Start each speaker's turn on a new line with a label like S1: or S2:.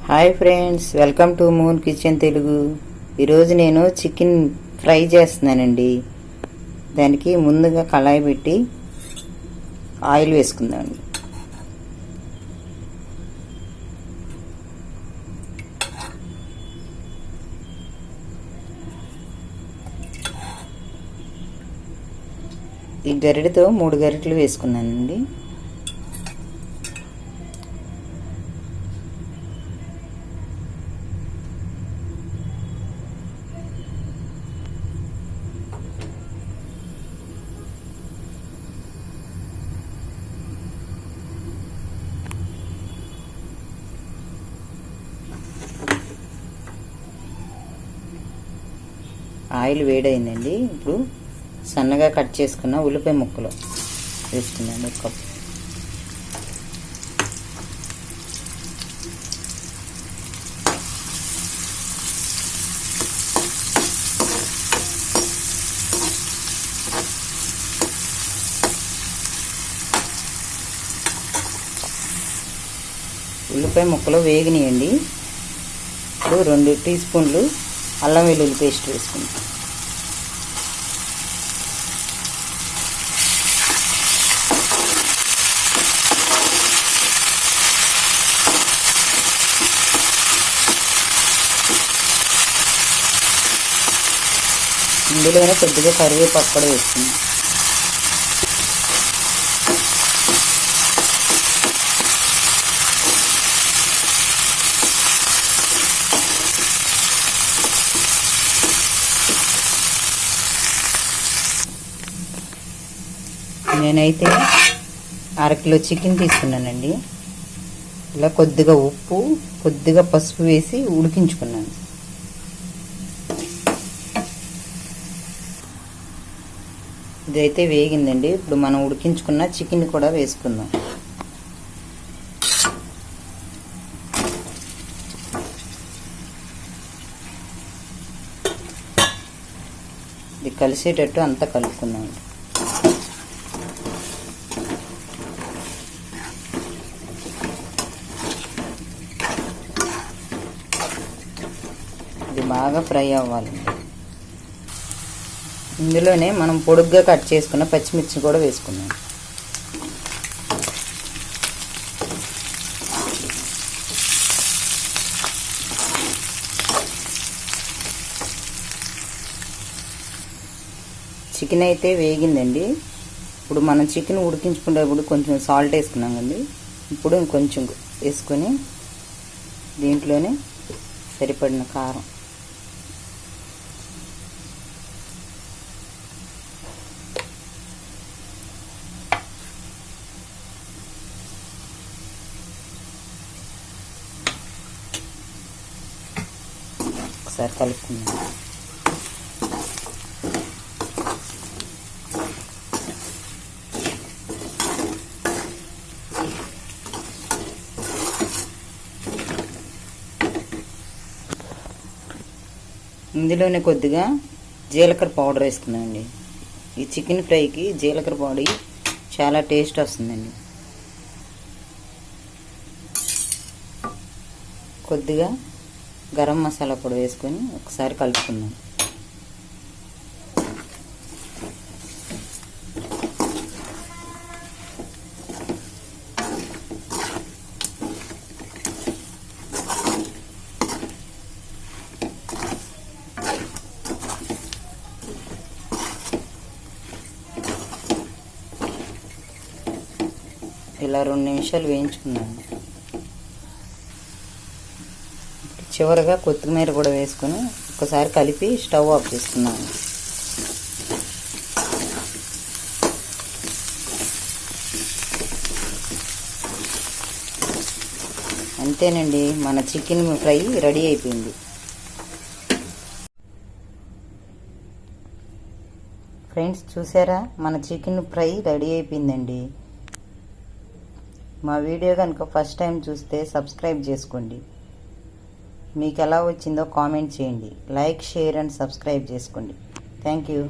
S1: Hi friends, welcome to moon kitchen Telugu. ఈరోజు నేను chicken fry చేస్తున్నానండి. దానికి ముందుగా కళాయి పెట్టి ఆయిల్ వేసుకుందామండి. ఈ గరిటెతో 3 గరిటెలు వేసుకున్నానండి. ఆయిల్ వేడైందండి. ఇప్పుడు సన్నగా కట్ చేసుకున్న ఉల్లిపాయ ముక్కలు వేసుకున్నాను. ఒక కప్పు. ఉల్లిపాయ ముక్కలు వేగినాయండి. ఇప్పుడు 2 టీ స్పూన్లు అల్లం వెల్లుల్లి పేస్ట్ వేసుకుందాం. ఇందులోనే కొద్దిగా కరివేపాకు కూడా వేసుకుందాం. నేనైతే 1/2 కిలో చికెన్ తీసుకున్నానండి. ఇలా కొద్దిగా ఉప్పు, కొద్దిగా పసుపు వేసి ఉడికించుకున్నాను. ఇదైతే వేగిందండి. ఇప్పుడు మనం ఉడికించుకున్న చికెన్ కూడా వేసుకుందాం. ఇది కలిసేటట్టు అంతా కలుపుకుందాం. ఇది బాగా ఫ్రై అవ్వాలి. ఇందులోనే మనం పొడుగ్గా కట్ చేసుకున్న పచ్చిమిర్చి కూడా వేసుకున్నాం. చికెన్ అయితే వేగిందండి. ఇప్పుడు మనం చికెన్ ఉడికించుకునేటప్పుడు కొంచెం సాల్ట్ వేసుకున్నాం కండి. ఇప్పుడు ఇంకొంచెం వేసుకొని దీంట్లోనే సరిపడిన కారం, ఒకసారి కలుపుకుందాం. ఇందులోనే కొద్దిగా జీలకర్ర పౌడర్ వేసుకున్నామండి. ఈ చికెన్ ఫ్రైకి జీలకర్ర పౌడర్ చాలా టేస్ట్ వస్తుందండి. కొద్దిగా గరం మసాలా కూడా వేసుకొని ఒకసారి కలుపుకుందాం. ఇలా 2 నిమిషాలు వేయించుకున్నాను. చివరగా కొత్తిమీర కూడా వేసుకొని ఒకసారి కలిపి స్టవ్ ఆఫ్ చేసుకున్నాను. అంతేనండి, మన చికెన్ ఫ్రై రెడీ అయిపోయింది. ఫ్రెండ్స్, చూసారా, మన చికెన్ ఫ్రై రెడీ అయిపోయిందండి. మా వీడియో కనుక ఫస్ట్ టైం చూస్తే సబ్స్క్రైబ్ చేసుకోండి. మీకు ఎలా వచ్చిందో కామెంట్ చేయండి. లైక్, షేర్ అండ్ సబ్స్క్రైబ్ చేసుకోండి. Thank you.